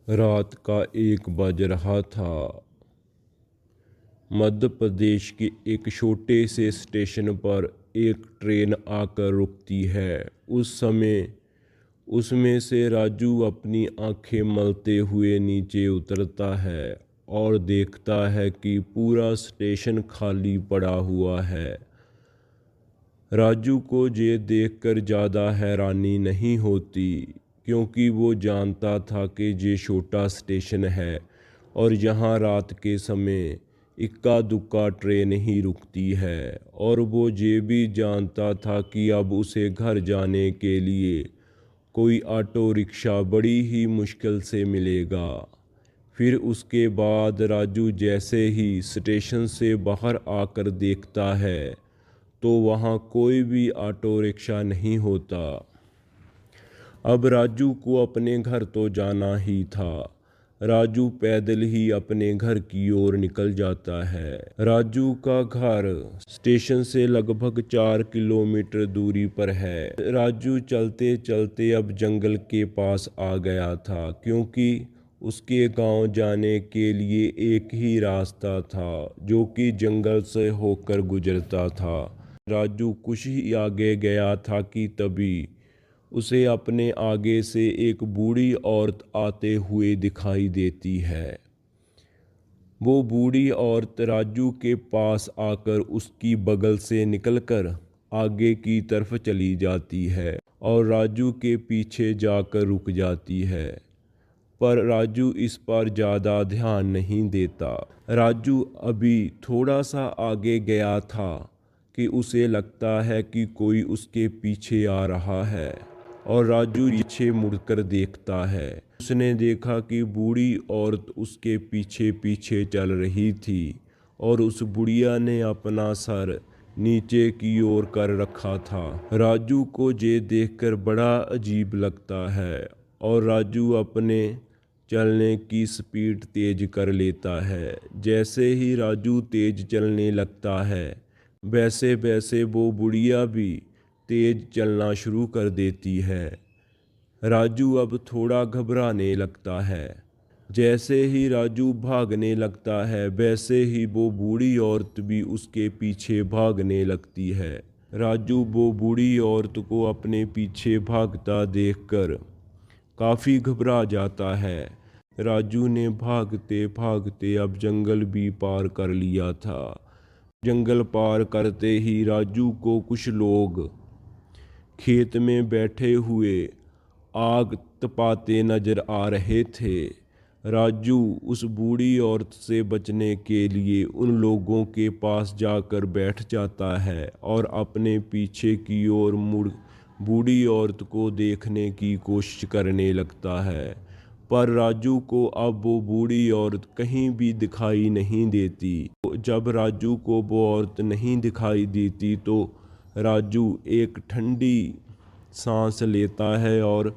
रात का 1 बज रहा था। मध्य प्रदेश के एक छोटे से स्टेशन पर एक ट्रेन आकर रुकती है। उस समय उसमें से राजू अपनी आंखें मलते हुए नीचे उतरता है और देखता है कि पूरा स्टेशन खाली पड़ा हुआ है। राजू को ये देखकर ज़्यादा हैरानी नहीं होती, क्योंकि वो जानता था कि ये छोटा स्टेशन है और यहाँ रात के समय इक्का दुक्का ट्रेन ही रुकती है। और वो ये भी जानता था कि अब उसे घर जाने के लिए कोई ऑटो रिक्शा बड़ी ही मुश्किल से मिलेगा। फिर उसके बाद राजू जैसे ही स्टेशन से बाहर आकर देखता है तो वहाँ कोई भी ऑटो रिक्शा नहीं होता। अब राजू को अपने घर तो जाना ही था। राजू पैदल ही अपने घर की ओर निकल जाता है। राजू का घर स्टेशन से लगभग 4 किलोमीटर दूरी पर है। राजू चलते चलते अब जंगल के पास आ गया था, क्योंकि उसके गांव जाने के लिए एक ही रास्ता था जो कि जंगल से होकर गुजरता था। राजू कुछ ही आगे गया था कि तभी उसे अपने आगे से एक बूढ़ी औरत आते हुए दिखाई देती है। वो बूढ़ी औरत राजू के पास आकर उसकी बगल से निकलकर आगे की तरफ चली जाती है और राजू के पीछे जाकर रुक जाती है। पर राजू इस पर ज़्यादा ध्यान नहीं देता। राजू अभी थोड़ा सा आगे गया था कि उसे लगता है कि कोई उसके पीछे आ रहा है और राजू पीछे मुड़कर देखता है। उसने देखा कि बूढ़ी औरत उसके पीछे पीछे चल रही थी और उस बुढ़िया ने अपना सर नीचे की ओर कर रखा था। राजू को ये देखकर बड़ा अजीब लगता है और राजू अपने चलने की स्पीड तेज कर लेता है। जैसे ही राजू तेज चलने लगता है, वैसे वैसे वो बुढ़िया भी तेज चलना शुरू कर देती है। राजू अब थोड़ा घबराने लगता है। जैसे ही राजू भागने लगता है, वैसे ही वो बूढ़ी औरत भी उसके पीछे भागने लगती है। राजू वो बूढ़ी औरत को अपने पीछे भागता देखकर काफ़ी घबरा जाता है। राजू ने भागते भागते अब जंगल भी पार कर लिया था। जंगल पार करते ही राजू को कुछ लोग खेत में बैठे हुए आग तपाते नजर आ रहे थे। राजू उस बूढ़ी औरत से बचने के लिए उन लोगों के पास जाकर बैठ जाता है और अपने पीछे की ओर मुड़ बूढ़ी औरत को देखने की कोशिश करने लगता है। पर राजू को अब वो बूढ़ी औरत कहीं भी दिखाई नहीं देती। जब राजू को वो औरत नहीं दिखाई देती तो राजू एक ठंडी सांस लेता है और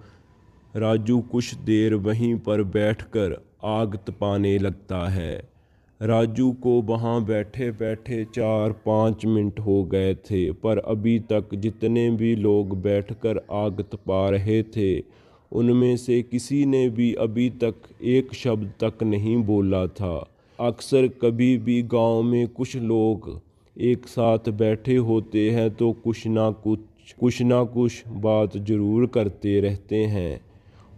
राजू कुछ देर वहीं पर बैठकर आग तपाने लगता है। राजू को वहाँ बैठे बैठे 4-5 मिनट हो गए थे, पर अभी तक जितने भी लोग बैठकर आग तपा रहे थे उनमें से किसी ने भी अभी तक एक शब्द तक नहीं बोला था। अक्सर कभी भी गांव में कुछ लोग एक साथ बैठे होते हैं तो कुछ ना कुछ बात ज़रूर करते रहते हैं,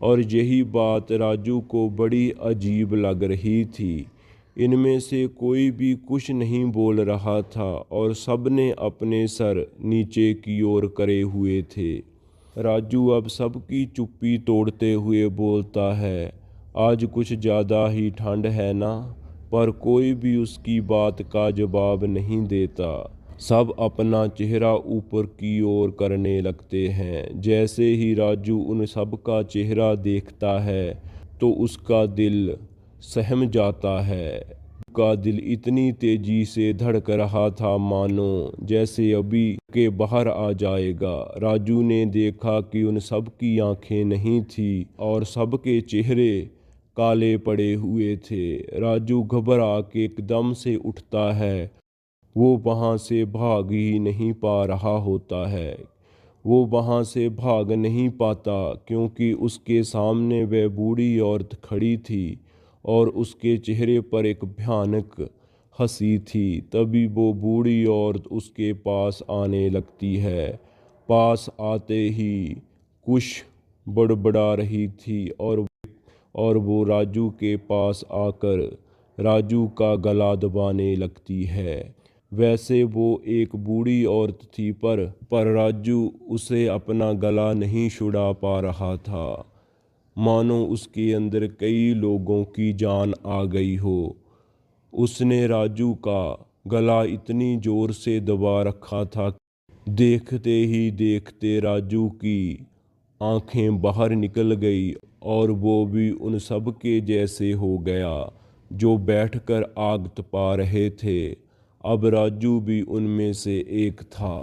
और यही बात राजू को बड़ी अजीब लग रही थी। इनमें से कोई भी कुछ नहीं बोल रहा था और सबने अपने सर नीचे की ओर करे हुए थे। राजू अब सबकी चुप्पी तोड़ते हुए बोलता है, आज कुछ ज़्यादा ही ठंड है ना? पर कोई भी उसकी बात का जवाब नहीं देता। सब अपना चेहरा ऊपर की ओर करने लगते हैं। जैसे ही राजू उन सब का चेहरा देखता है तो उसका दिल सहम जाता है। उसका दिल इतनी तेजी से धड़क रहा था मानो जैसे अभी के बाहर आ जाएगा। राजू ने देखा कि उन सब की आंखें नहीं थी और सबके चेहरे काले पड़े हुए थे। राजू घबरा के एकदम से उठता है। वो वहाँ से भाग ही नहीं पा रहा होता है। वो वहाँ से भाग नहीं पाता क्योंकि उसके सामने वह बूढ़ी औरत खड़ी थी और उसके चेहरे पर एक भयानक हंसी थी। तभी वो बूढ़ी औरत उसके पास आने लगती है। पास आते ही कुछ बड़बड़ा रही थी और वो राजू के पास आकर राजू का गला दबाने लगती है। वैसे वो एक बूढ़ी औरत थी पर राजू उसे अपना गला नहीं छुड़ा पा रहा था। मानो उसके अंदर कई लोगों की जान आ गई हो। उसने राजू का गला इतनी जोर से दबा रखा था, देखते ही देखते राजू की आंखें बाहर निकल गई और वो भी उन सब के जैसे हो गया जो बैठकर आग तपा रहे थे। अब राजू भी उनमें से एक था।